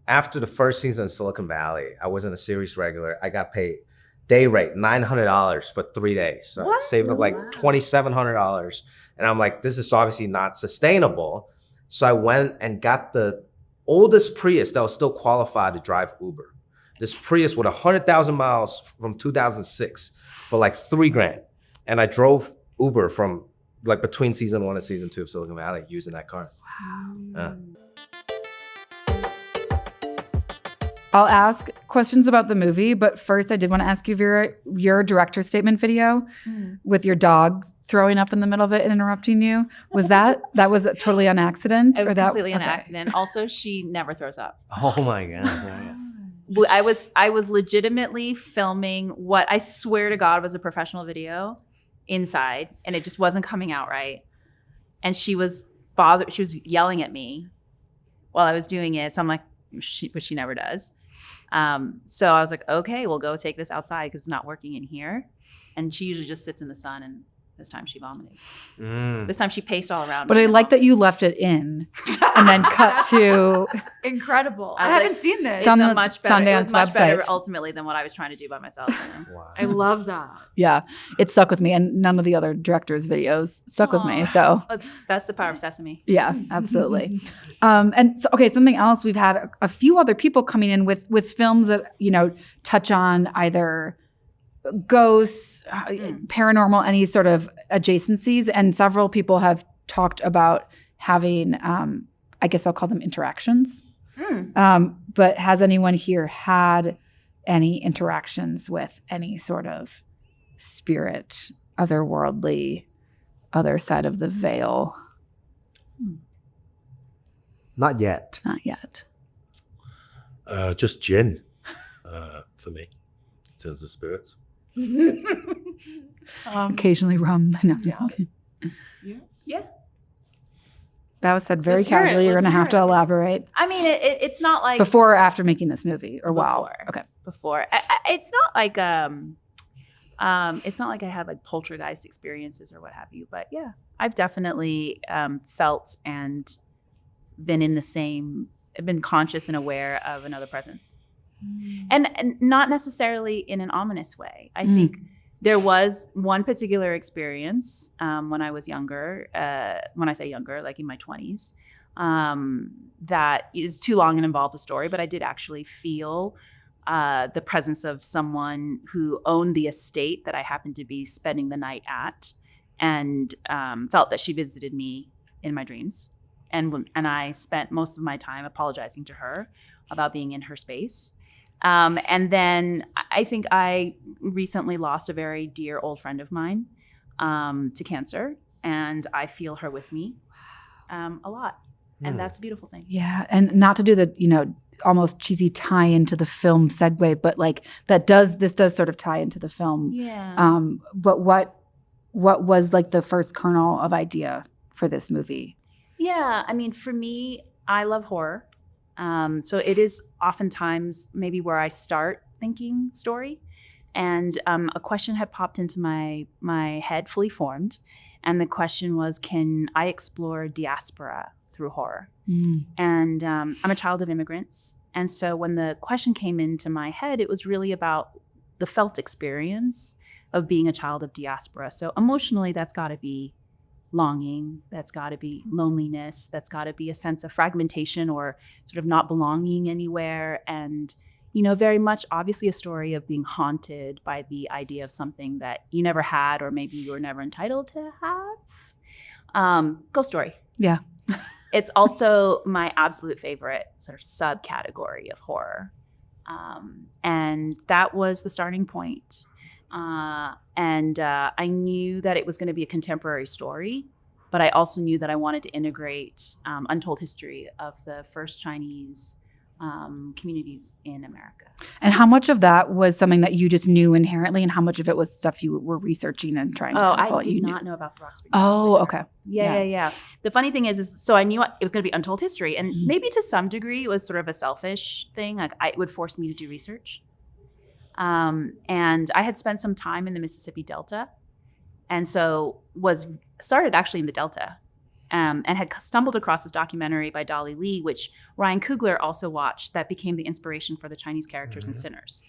after the first season in Silicon Valley, I wasn't a series regular. I got paid day rate $900 for 3 days. So I saved up like $2,700. And I'm like, this is obviously not sustainable. So I went and got the oldest Prius that was still qualified to drive Uber. This Prius with 100,000 miles from 2006 for like $3,000. And I drove Uber from like between season 1 and season 2 of Silicon Valley using that car. Wow. I'll ask questions about the movie, but first I did want to ask you, Vera, your director's statement video with your dog throwing up in the middle of it and interrupting you. Was that was totally on accident? It was completely an accident. Also, she never throws up. Oh my God. I was legitimately filming what I swear to God was a professional video inside, and it just wasn't coming out right. And she was bothered. She was yelling at me while I was doing it. So I'm like, which she never does. So I was like, okay, we'll go take this outside because it's not working in here. And she usually just sits in the sun, and this time she vomited. This time she paced all around. But I like that you left it in and then cut to incredible. I haven't seen this. It's on the much better. Sundance It was much website. better ultimately than what I was trying to do by myself. Wow. I love that. Yeah, it stuck with me, and none of the other directors' videos stuck with me. So that's the power of Sesame. yeah, absolutely. And so, okay, something else. We've had a few other people coming in with films that touch on either ghosts, paranormal, any sort of adjacencies, and several people have talked about having, I guess I'll call them interactions. But has anyone here had any interactions with any sort of spirit, otherworldly, other side of the veil? Not yet. Not yet. Just gin for me in terms of spirits. Occasionally rum. No. Yeah. That was said very Let's hear it. casually. You're Let's going to have hear to it. elaborate. I mean, it's not like Before or after making this movie, or wow? Before. Okay. Before. It's not like it's not like I had like poltergeist experiences or what have you. But yeah, I've definitely felt and been conscious and aware of another presence. And not necessarily in an ominous way. I think there was one particular experience when I was younger, when I say younger, like in my 20s, that is too long and involved a story, but I did actually feel the presence of someone who owned the estate that I happened to be spending the night at, and felt that she visited me in my dreams. And I spent most of my time apologizing to her about being in her space. And then I think I recently lost a very dear old friend of mine to cancer, and I feel her with me a lot. And that's a beautiful thing. Yeah, and not to do the, almost cheesy tie into the film segue, but like this does sort of tie into the film. Yeah. But what was like the first kernel of idea for this movie? Yeah, I mean, for me, I love horror. So it is oftentimes maybe where I start thinking story. And a question had popped into my head, fully formed. And the question was, can I explore diaspora through horror? And I'm a child of immigrants. And so when the question came into my head, it was really about the felt experience of being a child of diaspora. So emotionally, that's got to be longing, that's got to be loneliness, that's got to be a sense of fragmentation or sort of not belonging anywhere. And, very much obviously a story of being haunted by the idea of something that you never had or maybe you were never entitled to have. Ghost story. Yeah. It's also my absolute favorite sort of subcategory of horror. And that was the starting point. And I knew that it was going to be a contemporary story, but I also knew that I wanted to integrate untold history of the first Chinese communities in America. And how much of that was something that you just knew inherently, and how much of it was stuff you were researching and trying to I did not know about the Roxbury Oh, Massacre. okay. Yeah. The funny thing is so I knew it was going to be untold history, and maybe to some degree it was sort of a selfish thing. Like it would force me to do research. And I had spent some time in the Mississippi Delta, and so started actually in the Delta, and had stumbled across this documentary by Dolly Lee, which Ryan Coogler also watched, that became the inspiration for the Chinese characters in Sinners.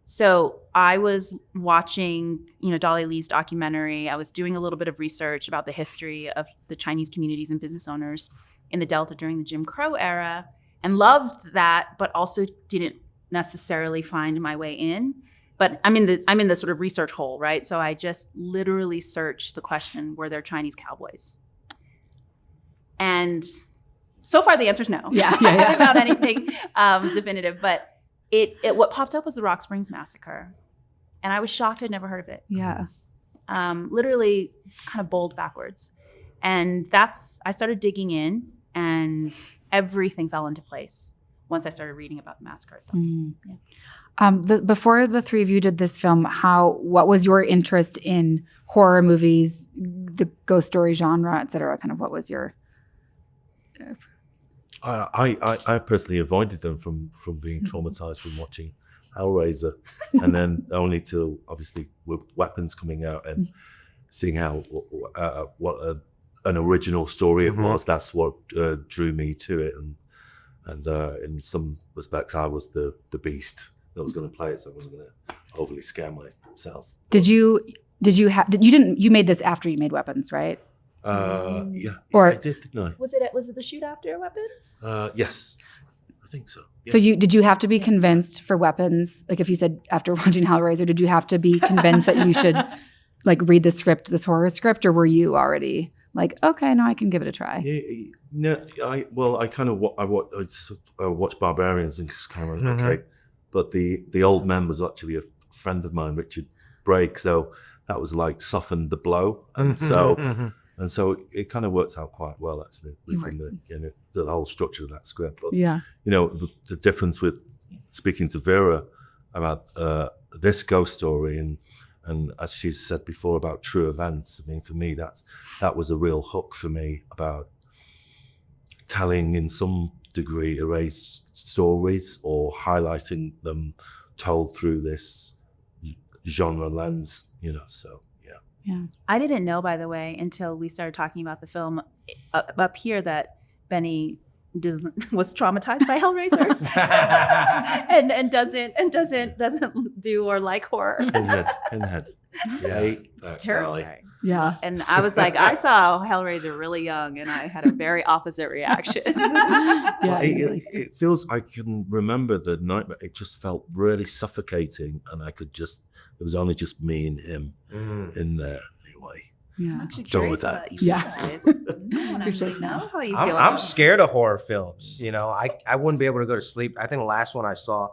So I was watching, Dolly Lee's documentary. I was doing a little bit of research about the history of the Chinese communities and business owners in the Delta during the Jim Crow era, and loved that, but also didn't necessarily find my way in. But I'm in the sort of research hole, right? So I just literally searched the question, were there Chinese cowboys? And so far the answer is no. Yeah. I haven't found anything definitive, but what popped up was the Rock Springs Massacre. And I was shocked I'd never heard of it. Yeah. Literally kind of bowled backwards. And I started digging in, and everything fell into place once I started reading about the massacre itself. Yeah. Before the three of you did this film, what was your interest in horror movies, the ghost story genre, et cetera? Kind of what was your... I personally avoided them from being traumatized from watching Hellraiser, and then only till obviously with Weapons coming out and seeing how an original story it was. That's what drew me to it, and in some respects, I was the beast that was going to play it, so I wasn't going to overly scare myself. You made this after you made Weapons, right? Yeah, Or- I did, didn't I? Was it the shoot after Weapons? Yes, I think so. Yeah. So did you have to be convinced for Weapons? Like if you said after watching Hellraiser, did you have to be convinced that you should like read this horror script, or were you already like, okay, no, I can give it a try? Yeah, no, I watched Barbarians and just kind of went, okay. But the old man was actually a friend of mine, Richard Brake, so that was like softened the blow, and so it kind of worked out quite well actually within the whole structure of that script. But the difference with speaking to Vera about this ghost story and as she said before about true events, I mean, for me that was a real hook for me about telling in some degree erased stories or highlighting them told through this genre lens, so yeah. I didn't know, by the way, until we started talking about the film up here, that Benny was traumatized by Hellraiser and doesn't do or like horror. Pinhead. Yeah, It's terrifying. Yeah. And I was like, I saw Hellraiser really young, and I had a very opposite reaction. Yeah. It feels, I can remember the nightmare. It just felt really suffocating, and it was only just me and him in there anyway. Yeah. Actually Done curious with that. about you Yeah. guys. I don't actually know how you feel. I'm scared of horror films. I wouldn't be able to go to sleep. I think the last one I saw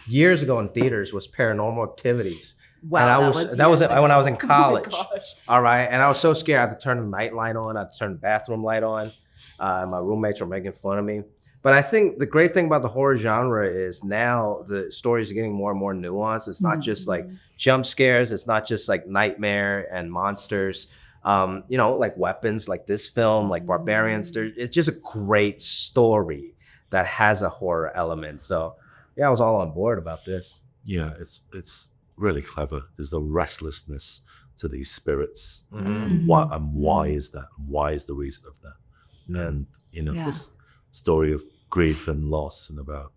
years ago in theaters was Paranormal Activities. Wow, and that was when I was in college. Oh my gosh. All right, and I was so scared. I had to turn the night light on. I had to turn the bathroom light on. My roommates were making fun of me. But I think the great thing about the horror genre is now the stories are getting more and more nuanced. It's not just like jump scares. It's not just like nightmare and monsters. Like Weapons, like this film, like Barbarians. It's just a great story that has a horror element. So yeah, I was all on board about this. Yeah, it's really clever. There's a restlessness to these spirits. Why is that? Why is the reason of that? And this story of grief and loss and about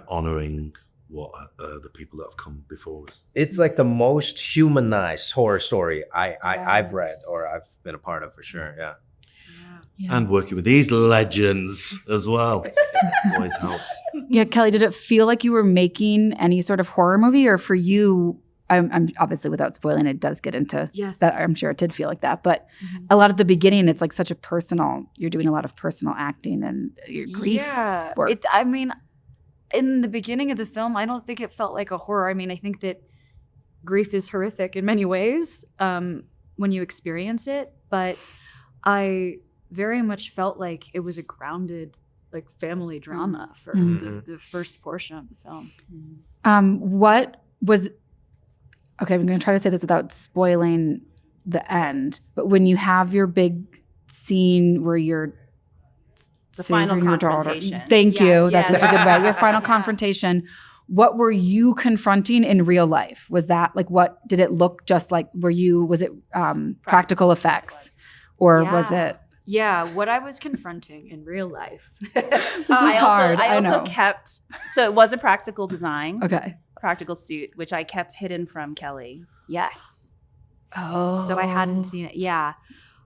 honoring what the people that have come before us. It's like the most humanized horror story I've read or I've been a part of for sure. Yeah. And working with these legends as well always helps. Yeah, Kelly, did it feel like you were making any sort of horror movie, or for you, I'm obviously without spoiling, it does get into that. I'm sure it did feel like that, but a lot at the beginning, it's like such a you're doing a lot of personal acting and your grief work. I mean, in the beginning of the film, I don't think it felt like a horror. I mean, I think that grief is horrific in many ways when you experience it, but I very much felt like it was a grounded like family drama for the first portion of the film. What was okay, I'm going to try to say this without spoiling the end, but when you have your big scene where you're The final confrontation. Thank you. Yes. That's such a good way. Your final confrontation. What were you confronting in real life? Was that like, what did it look just like? Was it practical effects? or was Yeah. it? Yeah, what I was confronting in real life. hard, I know. kept, so it was a practical design, Okay. a practical suit, which I kept hidden from Kelly. Yes. Oh. So I hadn't seen it. Yeah.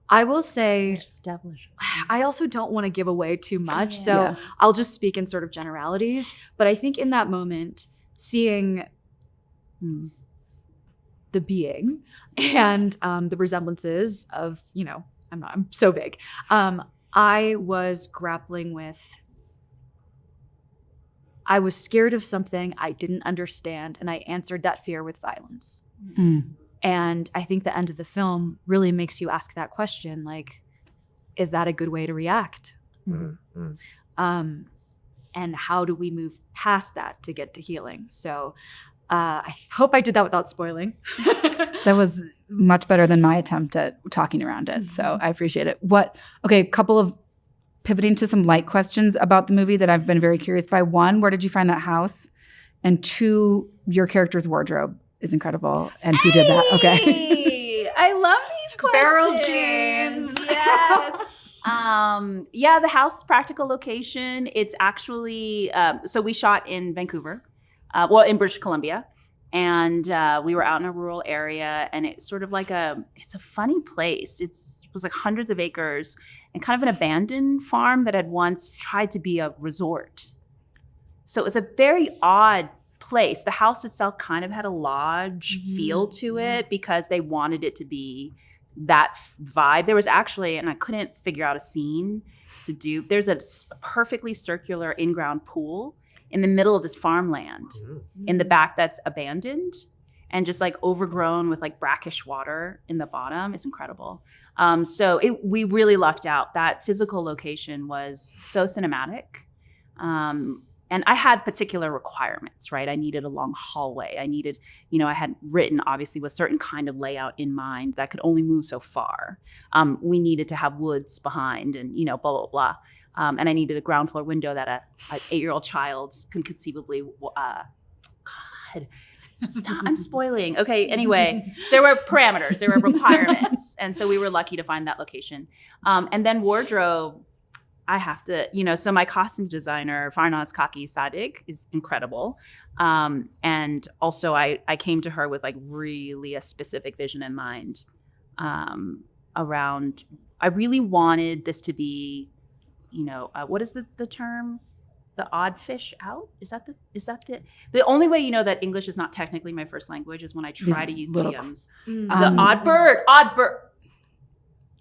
I will say, Established. I also don't want to give away too much. So Yeah. I'll just speak in sort of generalities. But I think in that moment, seeing the being and the resemblances of, I'm so vague. I was grappling with, I was scared of something I didn't understand, and I answered that fear with violence. Mm. And I think the end of the film really makes you ask that question, like, is that a good way to react? Mm-hmm. And how do we move past that to get to healing? So I hope I did that without spoiling. That was much better than my attempt at talking around it. So I appreciate it. Okay, a couple of pivoting to some light questions about the movie that I've been very curious by. One, where did you find that house? And two, your character's wardrobe is incredible. And who did that? Okay. Hey, I love these questions. Barrel jeans. Yes. The house practical location. It's actually, so we shot in Vancouver, in British Columbia. And we were out in a rural area, and it's sort of like it's a funny place. It was like hundreds of acres and kind of an abandoned farm that had once tried to be a resort. So it was a very odd place. The house itself kind of had a lodge feel to it because they wanted it to be that vibe. There was actually, and I couldn't figure out a scene to do, there's a perfectly circular in-ground pool in the middle of this farmland in the back that's abandoned and just like overgrown with like brackish water in the bottom. It's incredible. We really lucked out. That physical location was so cinematic. And I had particular requirements, right? I needed a long hallway. I needed, I had written obviously with certain kind of layout in mind that could only move so far. We needed to have woods behind and, blah, blah, blah. And I needed a ground floor window that an 8-year-old child can conceivably, God, stop, I'm spoiling. Okay, anyway, there were parameters, there were requirements. And so we were lucky to find that location. And then wardrobe, I have to, so my costume designer, Farnaz Kaki Sadig, is incredible. And also I came to her with like really a specific vision in mind around, I really wanted this to be, what is the term? The odd fish out? Is that the only way that English is not technically my first language is when I try to use idioms. The odd bird.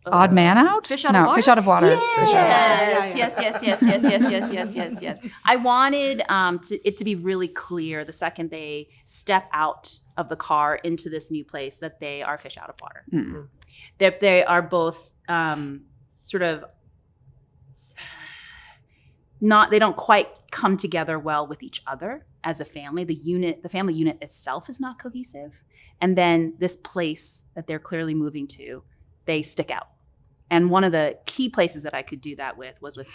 Odd man out? Fish out of water? Fish out of water. Yes. I wanted it to be really clear the second they step out of the car into this new place that they are fish out of water. Mm-hmm. They are both sort of they don't quite come together well with each other as a family. The family unit itself is not cohesive. And then this place that they're clearly moving to, they stick out. And one of the key places that I could do that was with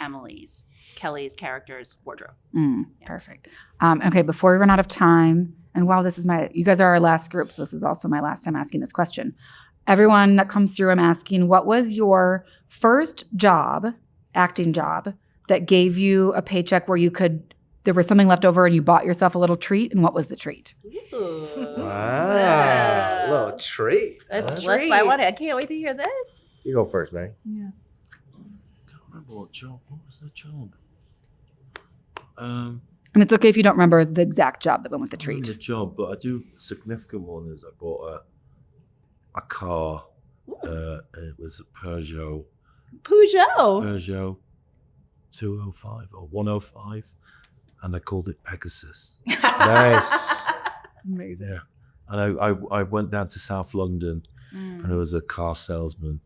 Kelly's character's wardrobe. Perfect. Okay, before we run out of time, and while you guys are our last group, so this is also my last time asking this question. Everyone that comes through, I'm asking, what was your first acting job, that gave you a paycheck where there was something left over and you bought yourself a little treat, and what was the treat? Wow, a little treat. I can't wait to hear this. You go first, man. I can't remember what job. What was the job? And it's okay if you don't remember the exact job that went with the I remember treat. the job, but I do. A significant one is I bought a car. It was a Peugeot 205 or 105, and they called it Pegasus. Nice. Amazing. Yeah, and I went down to South London, and there was a car salesman,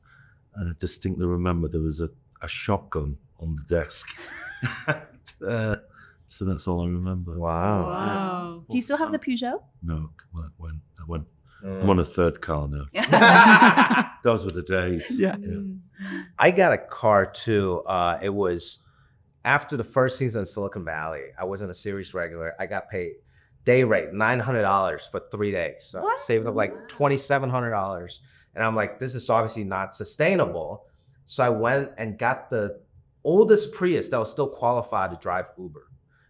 and I distinctly remember there was a shotgun on the desk. So that's all I remember. Wow. Do you still have the Peugeot? No, I went. I'm on a third car now. Those were the days. Yeah. I got a car too. It was after the first season of Silicon Valley. I wasn't a series regular. I got paid day rate $900 for 3 days. So I saved up like $2,700. And I'm like, this is obviously not sustainable. So I went and got the oldest Prius that was still qualified to drive Uber.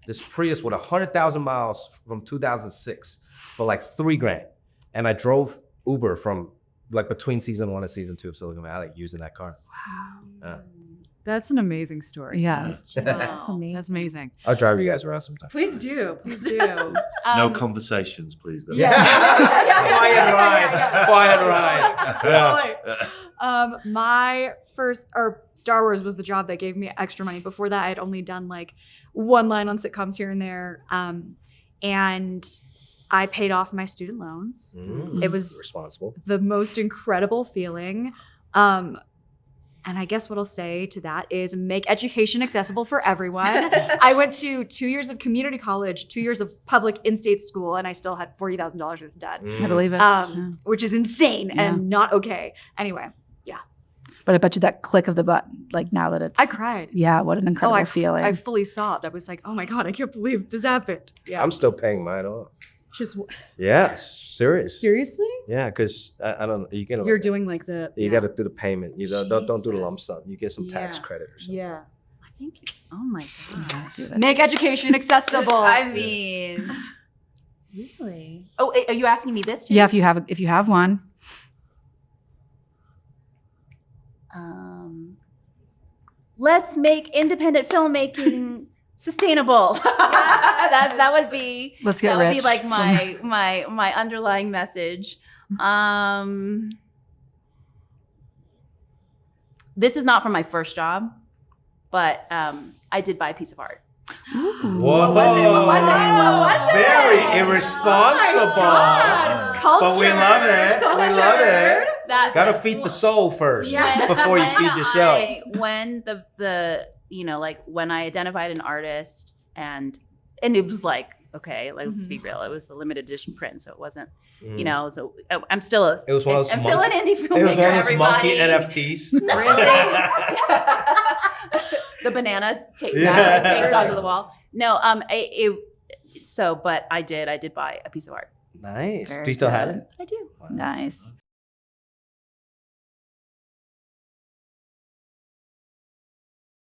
This Prius with 100,000 miles from 2006 for like $3,000. And I drove Uber from like between season 1 and season 2 of Silicon Valley using that car. Wow. That's an amazing story. Yeah. That's amazing. That's amazing. I'll drive you guys around sometime. Please do. Please do. No conversations, please. Though. Quiet ride. Quiet ride. Yeah. My first or Star Wars was the job that gave me extra money. Before that, I had only done like one line on sitcoms here and there. And I paid off my student loans. It was responsible. the most incredible feeling. And I guess what I'll say to that is make education accessible for everyone. I went to 2 years of community college, 2 years of public in-state school, and I still had $40,000 worth of debt, I believe it. which is insane and not okay. Anyway, But I bet you that click of the button, like now that it's. I cried. Yeah, what an incredible feeling. I fully sobbed. I was like, oh my God, I can't believe this happened. Yeah. I'm still paying mine off. Just Yeah, serious. seriously? Yeah, because I don't. You get. You're doing like the. You got to do the payment. You don't do the Jesus. lump sum. You get some tax Yeah. credit or something. Yeah. I think. Oh my god. do that. Make education accessible. I mean, really? Oh, are you asking me this too? Yeah, if you have one. Let's make independent filmmaking sustainable. that would be. Let's get that would be rich. like my underlying message. This is not from my first job, but I did buy a piece of art. Whoa! What was it? What was it? Very irresponsible. But we love it. We love it. That's Gotta feed the soul first before you feed yourself. When the like when I identified an artist and it was like, okay, let's be real. It was a limited edition print, so it wasn't, so I'm still It was one of those I'm still an indie filmmaker. It was one of those everybody. monkey NFTs. Really? The banana taped onto the wall. No, but I did buy a piece of art. Nice. Very Do you still have good. it? I do. Nice.